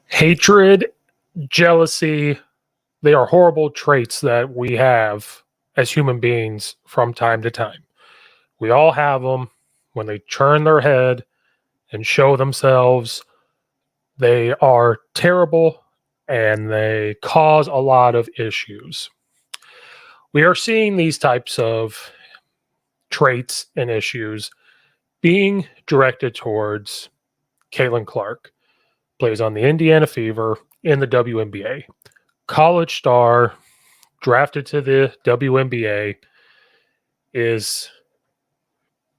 Hatred, jealousy, they are horrible traits that we have as human beings from time to time. We all have them. When they turn their head and show themselves, they are terrible and they cause a lot of issues. We are seeing these types of traits and issues being directed towards Caitlin Clark. Plays on the Indiana Fever in the WNBA. College star, drafted to the WNBA, is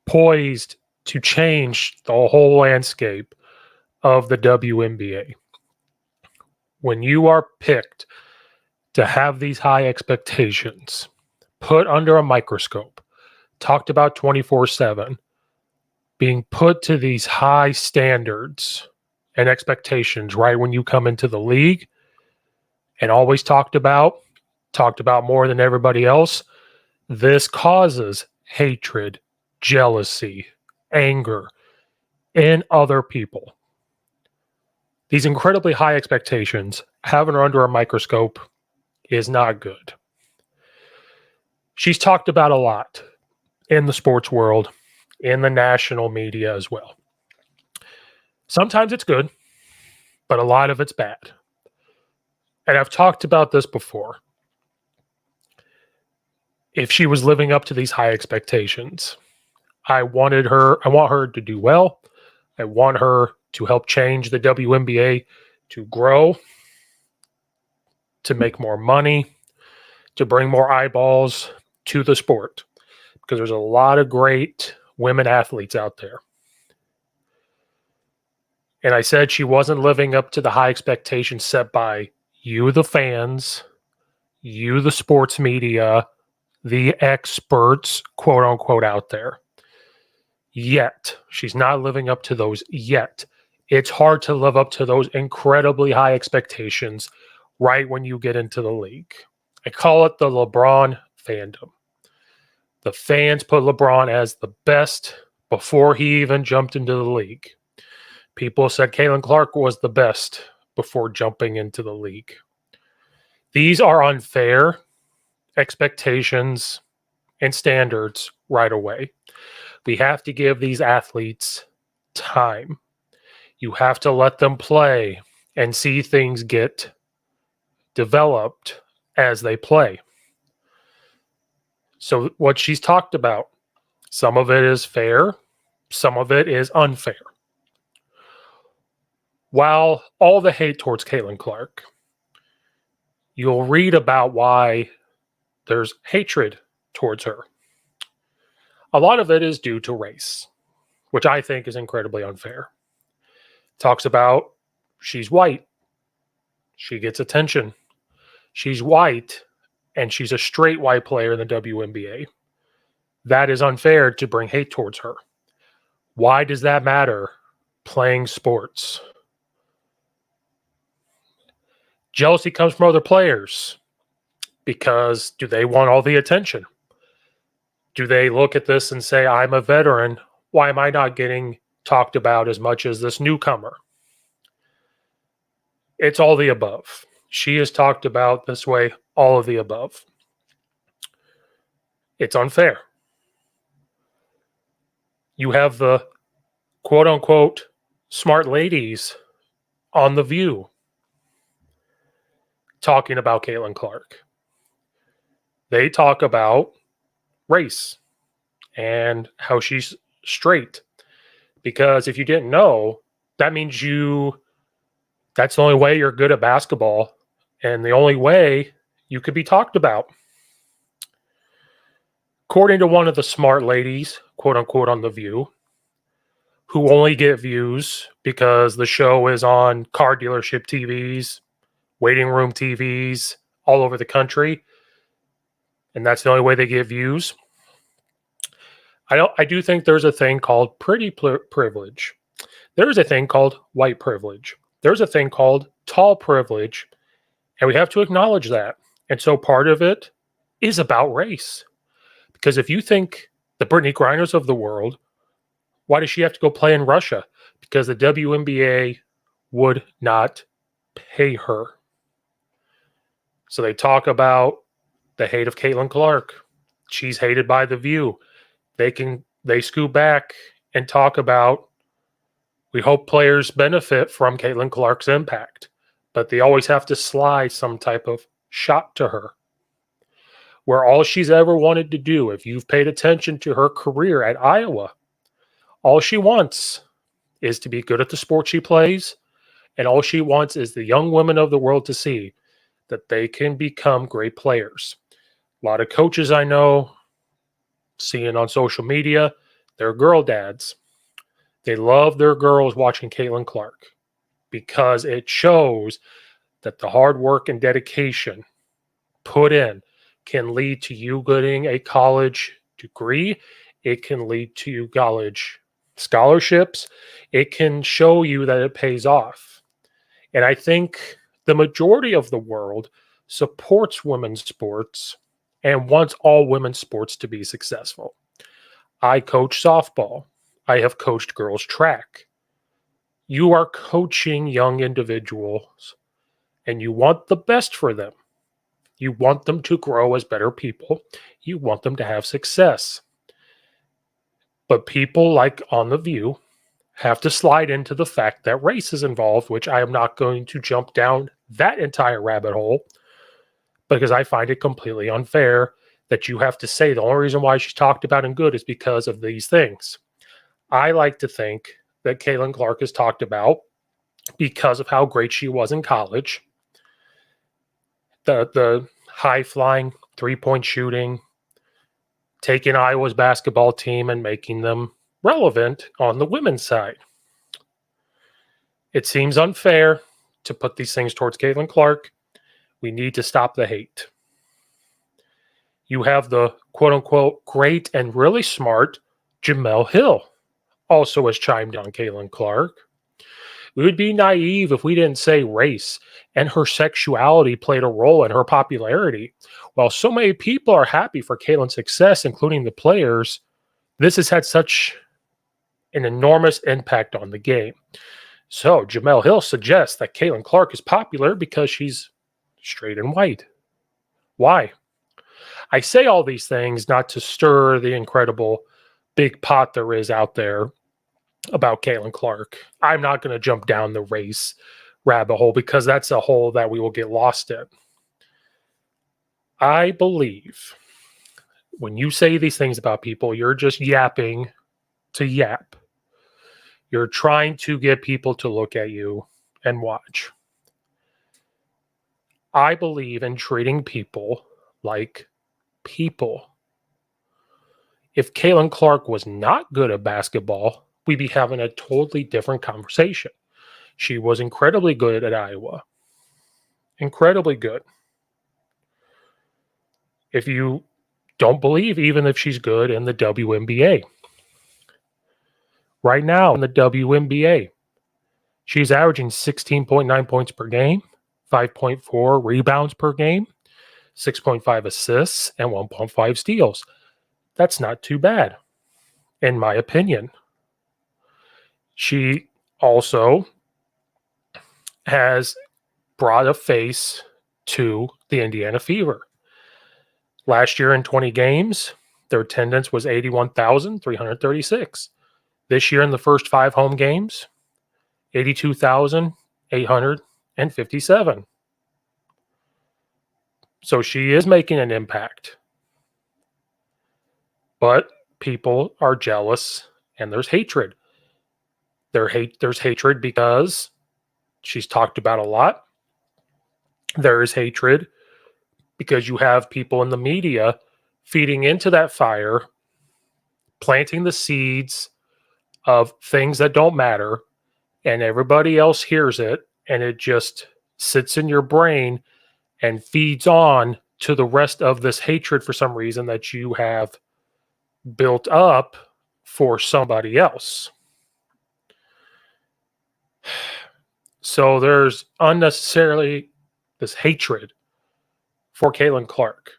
poised to change the whole landscape of the WNBA. When you are picked to have these high expectations, put under a microscope, talked about 24/7, being put to these high standards and expectations right when you come into the league, and always talked about more than everybody else, this causes hatred, jealousy, anger in other people. These incredibly high expectations, having her under a microscope, is not good. She's talked about a lot in the sports world, in the national media as well. Sometimes it's good, but a lot of it's bad. And I've talked about this before. If she was living up to these high expectations, I want her to do well. I want her to help change the WNBA to grow, to make more money, to bring more eyeballs to the sport, because there's a lot of great women athletes out there. And I said she wasn't living up to the high expectations set by you, the fans, you, the sports media, the experts, quote unquote, out there. Yet, she's not living up to those yet. It's hard to live up to those incredibly high expectations right when you get into the league. I call it the LeBron fandom. The fans put LeBron as the best before he even jumped into the league. People said Caitlin Clark was the best before jumping into the league. These are unfair expectations and standards right away. We have to give these athletes time. You have to let them play and see things get developed as they play. So what she's talked about, some of it is fair, some of it is unfair. While all the hate towards Caitlin Clark, you'll read about why there's hatred towards her. A lot of it is due to race, which I think is incredibly unfair. Talks about she's white. She gets attention. She's white, and she's a straight white player in the WNBA. That is unfair to bring hate towards her. Why does that matter? Playing sports. Jealousy comes from other players because do they want all the attention? Do they look at this and say, I'm a veteran. Why am I not getting talked about as much as this newcomer? It's all the above. She is talked about this way, all of the above. It's unfair. You have the quote unquote smart ladies on The View talking about Caitlin Clark. They talk about race and how she's straight. Because if you didn't know, that means that's the only way you're good at basketball and the only way you could be talked about. According to one of the smart ladies, quote unquote, on The View, who only get views because the show is on car dealership TVs, waiting room TVs all over the country, and that's the only way they get views. I do think there's a thing called pretty privilege. There's a thing called white privilege. There's a thing called tall privilege, and we have to acknowledge that. And so part of it is about race, Because if you think the Brittany Griners of the world, why does she have to go play in Russia? Because the WNBA would not pay her. So they talk about the hate of Caitlin Clark. She's hated by The View. They scoot back and talk about, we hope players benefit from Caitlin Clark's impact, but they always have to slide some type of shot to her. Where all she's ever wanted to do, if you've paid attention to her career at Iowa, all she wants is to be good at the sport she plays, and all she wants is the young women of the world to see that they can become great players. A lot of coaches I know, seeing on social media, they're girl dads. They love their girls watching Caitlin Clark because it shows that the hard work and dedication put in can lead to you getting a college degree. It can lead to you college scholarships. It can show you that it pays off. And I think the majority of the world supports women's sports and wants all women's sports to be successful. I coach softball. I have coached girls track. You are coaching young individuals and you want the best for them. You want them to grow as better people. You want them to have success. But people like on The View have to slide into the fact that race is involved, which I am not going to jump down that entire rabbit hole because I find it completely unfair that you have to say the only reason why she's talked about and good is because of these things. I like to think that Caitlin Clark is talked about because of how great she was in college. The high-flying three-point shooting, taking Iowa's basketball team and making them relevant on the women's side. It seems unfair to put these things towards Caitlin Clark. We need to stop the hate. You have the quote-unquote great and really smart Jemele Hill also has chimed on Caitlin Clark. We would be naive if we didn't say race and her sexuality played a role in her popularity. While so many people are happy for Caitlin's success, including the players, this has had such an enormous impact on the game. So Jemele Hill suggests that Caitlin Clark is popular because she's straight and white. Why? I say all these things not to stir the incredible big pot there is out there about Caitlin Clark. I'm not going to jump down the race rabbit hole because that's a hole that we will get lost in. I believe when you say these things about people, you're just yapping to yap. You're trying to get people to look at you and watch. I believe in treating people like people. If Caitlin Clark was not good at basketball, we'd be having a totally different conversation. She was incredibly good at Iowa. Incredibly good. If you don't believe, even if she's good in the WNBA. Right now in the WNBA, she's averaging 16.9 points per game, 5.4 rebounds per game, 6.5 assists, and 1.5 steals. That's not too bad, in my opinion. She also has brought a face to the Indiana Fever. Last year in 20 games, their attendance was 81,336. This year in the first 5 home games, 82,857. So she is making an impact. But people are jealous and there's hatred. There's hatred because she's talked about a lot. There is hatred because you have people in the media feeding into that fire, planting the seeds of things that don't matter, and everybody else hears it, and it just sits in your brain and feeds on to the rest of this hatred for some reason that you have built up for somebody else. So there's unnecessarily this hatred for Caitlin Clark.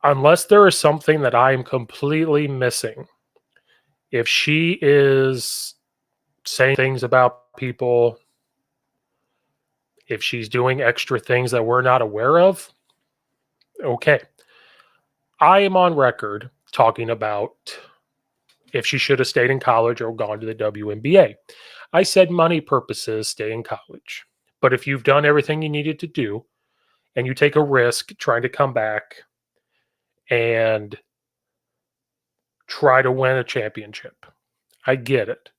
unless there is something that I am completely missing, if she is saying things about people, if she's doing extra things that we're not aware of, okay. I am on record talking about if she should have stayed in college or gone to the WNBA. I said money purposes, stay in college. But if you've done everything you needed to do and you take a risk trying to come back and try to win a championship, I get it.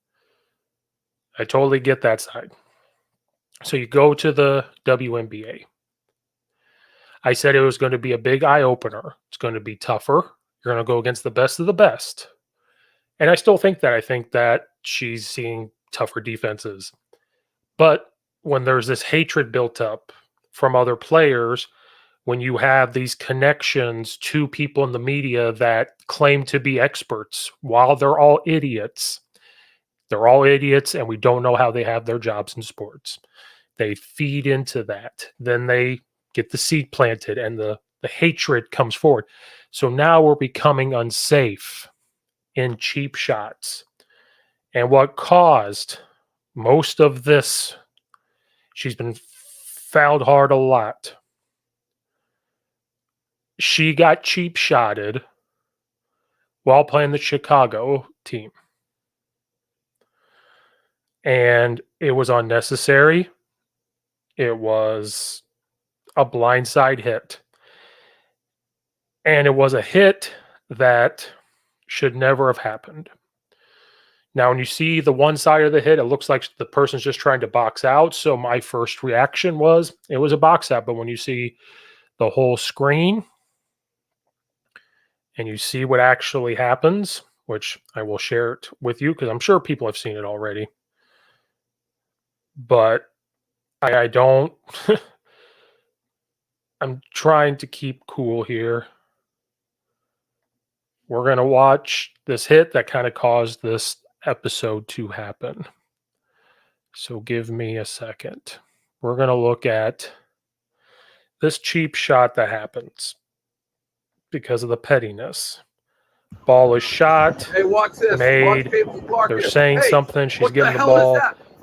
I totally get that side. So you go to the WNBA. I said it was going to be a big eye opener. It's going to be tougher. You're going to go against the best of the best. And I still think that. I think that she's seeing tougher defenses. But when there's this hatred built up from other players, when you have these connections to people in the media that claim to be experts while they're all idiots, and we don't know how they have their jobs in sports. They feed into that. Then they get the seed planted and the hatred comes forward. So now we're becoming unsafe in cheap shots. And what caused most of this, she's been fouled hard a lot. She got cheap shotted while playing the Chicago team. And it was unnecessary. It was a blindside hit. And it was a hit that should never have happened. Now, when you see the one side of the hit, it looks like the person's just trying to box out. So my first reaction was it was a box out. But when you see the whole screen and you see what actually happens, which I will share it with you because I'm sure people have seen it already. But I don't, I'm trying to keep cool here. We're going to watch this hit that kind of caused this episode to happen. So give me a second. We're going to look at this cheap shot that happens because of the pettiness. Ball is shot. Hey, watch this. Made. Watch Caitlin Clark They're here. saying something. She's getting the ball.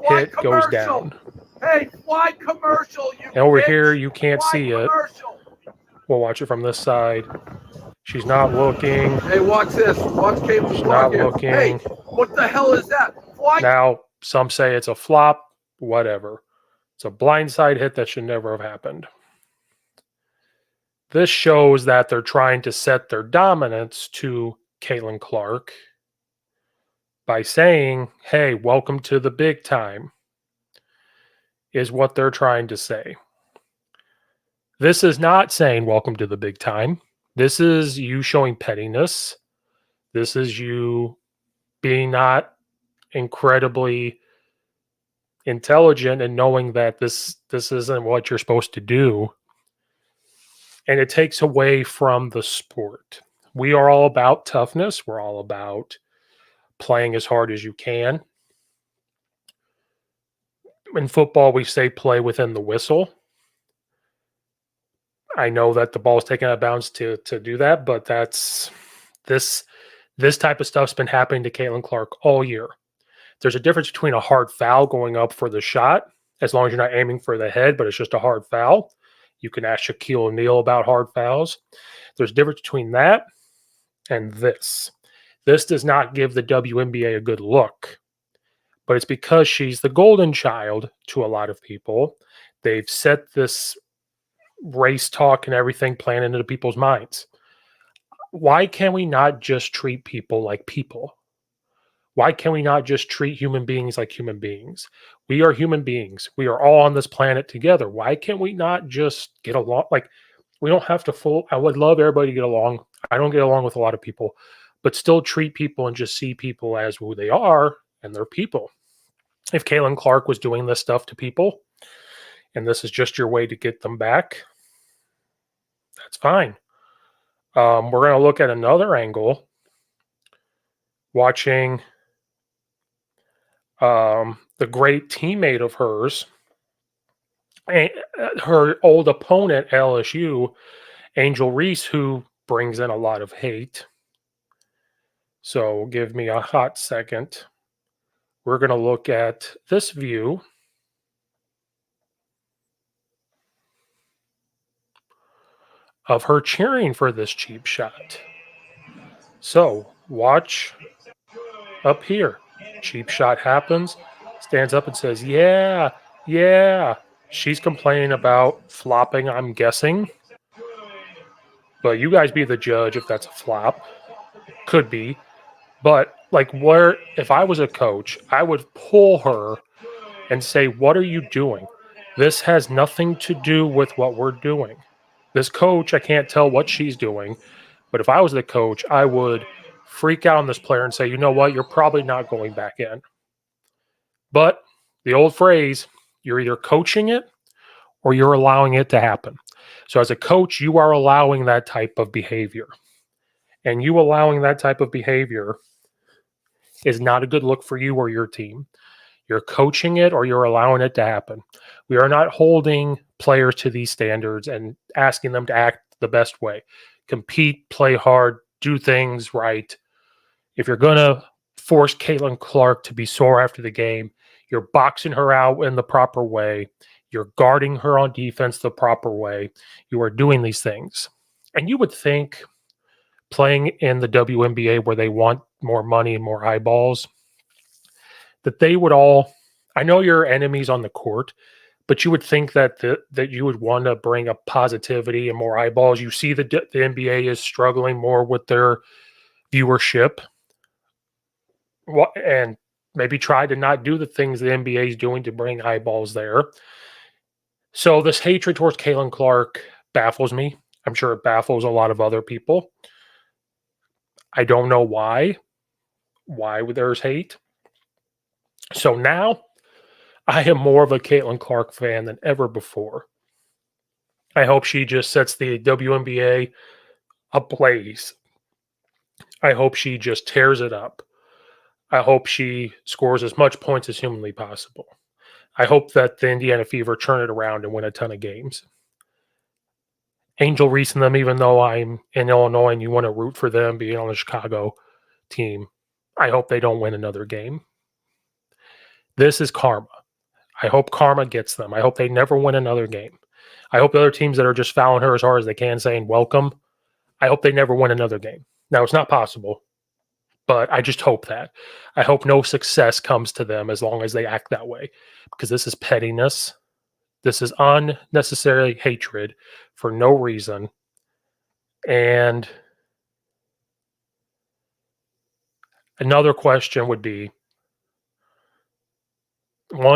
Hit goes down. Hey, fly commercial. You and over bitch. here, you can't Fly see commercial. it. We'll watch it from this side. She's not looking. Hey, watch this. Watch Caitlin She's Clark not here. looking. Hey, what the hell is that? Fly. Now, some say it's a flop. Whatever. It's a blindside hit that should never have happened. This shows that they're trying to set their dominance to Caitlin Clark by saying, hey, welcome to the big time, is what they're trying to say. This is not saying welcome to the big time. This is you showing pettiness. This is you being not incredibly intelligent and knowing that this isn't what you're supposed to do. And it takes away from the sport. We are all about toughness. We're all about playing as hard as you can. In football, we say play within the whistle. I know that the ball is taken out of bounds to do that, but that's this type of stuff's been happening to Caitlin Clark all year. There's a difference between a hard foul going up for the shot, as long as you're not aiming for the head, but it's just a hard foul. You can ask Shaquille O'Neal about hard fouls. There's a difference between that and this. This does not give the WNBA a good look, but it's because she's the golden child to a lot of people. They've set this race talk and everything planted into people's minds. Why can we not just treat people like people? Why can we not just treat human beings like human beings? We are human beings. We are all on this planet together. Why can't we not just get along? Like, we don't have to I would love everybody to get along. I don't get along with a lot of people, but still treat people and just see people as who they are, and they're people. If Caitlin Clark was doing this stuff to people, and this is just your way to get them back, that's fine. We're going to look at another angle, watching the great teammate of hers, her old opponent, LSU, Angel Reese, who brings in a lot of hate. So give me a hot second. We're going to look at this view of her cheering for this cheap shot. So watch up here. Cheap shot happens, stands up and says, yeah, yeah. She's complaining about flopping, I'm guessing. But you guys be the judge if that's a flop. Could be. But like where if I was a coach, I would pull her and say, what are you doing? This has nothing to do with what we're doing. This coach, I can't tell what she's doing. But if I was the coach, I would freak out on this player and say, you know what, you're probably not going back in. But the old phrase, you're either coaching it or you're allowing it to happen. So as a coach, you are allowing that type of behavior. And you allowing that type of behavior is not a good look for you or your team. You're coaching it or you're allowing it to happen. We are not holding players to these standards and asking them to act the best way. Compete, play hard, do things right. If you're going to force Caitlin Clark to be sore after the game, you're boxing her out in the proper way. You're guarding her on defense the proper way. You are doing these things. And you would think playing in the WNBA where they want more money and more eyeballs, that they would all, I know you're enemies on the court, but you would think that that you would want to bring up positivity and more eyeballs. You see the NBA is struggling more with their viewership, and maybe try to not do the things the NBA is doing to bring eyeballs there. So this hatred towards Caitlin Clark baffles me. I'm sure it baffles a lot of other people. I don't know why there's hate. So now I am more of a Caitlin Clark fan than ever before. I hope she just sets the WNBA ablaze. I hope she just tears it up. I hope she scores as much points as humanly possible. I hope that the Indiana Fever turn it around and win a ton of games. Angel Reese and them, even though I'm in Illinois and you want to root for them being on the Chicago team, I hope they don't win another game. This is karma. I hope karma gets them. I hope they never win another game. I hope the other teams that are just fouling her as hard as they can, saying welcome, I hope they never win another game. Now, it's not possible, but I just hope that. I hope no success comes to them as long as they act that way, because this is pettiness. This is unnecessary hatred for no reason. And another question would be,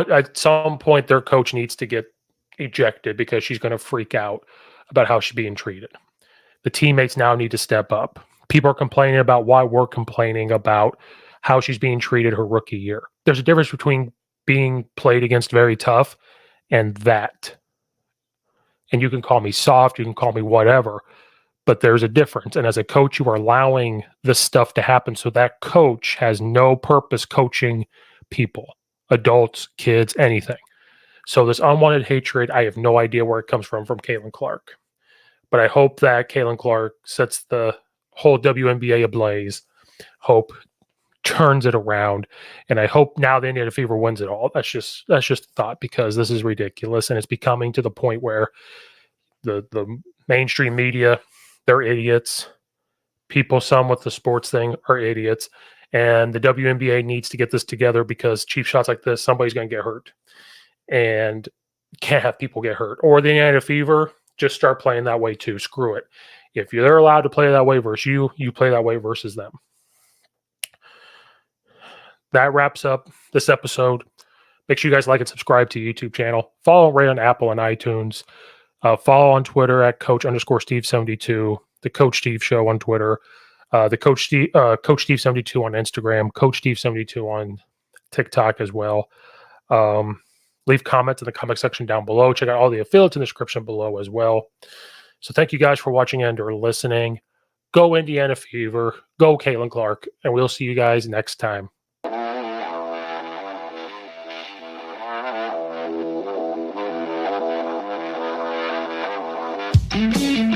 at some point their coach needs to get ejected because she's going to freak out about how she's being treated. The teammates now need to step up. People are complaining about why we're complaining about how she's being treated her rookie year. There's a difference between being played against very tough and that. And you can call me soft, you can call me whatever, but there's a difference. And as a coach, you are allowing this stuff to happen. So that coach has no purpose coaching people, adults, kids, anything. So this unwanted hatred, I have no idea where it comes from Caitlin Clark. But I hope that Caitlin Clark sets the whole WNBA ablaze. Hope turns it around, and I hope now the Indiana Fever wins it all. That's just a thought, because this is ridiculous, and it's becoming to the point where the mainstream media, they're idiots. People, some with the sports thing, are idiots, and the WNBA needs to get this together, because cheap shots like this, somebody's going to get hurt, and can't have people get hurt. Or the Indiana Fever, just start playing that way too. Screw it. If they're allowed to play that way versus you, you play that way versus them. That wraps up this episode. Make sure you guys like and subscribe to the YouTube channel. Follow right on Apple and iTunes. Follow on Twitter at Coach_Steve72. The Coach Steve Show on Twitter. The Coach Steve72 on Instagram. Coach Steve72 on TikTok as well. Leave comments in the comment section down below. Check out all the affiliates in the description below as well. So thank you guys for watching and or listening. Go Indiana Fever. Go Caitlin Clark. And we'll see you guys next time. Mm-hmm.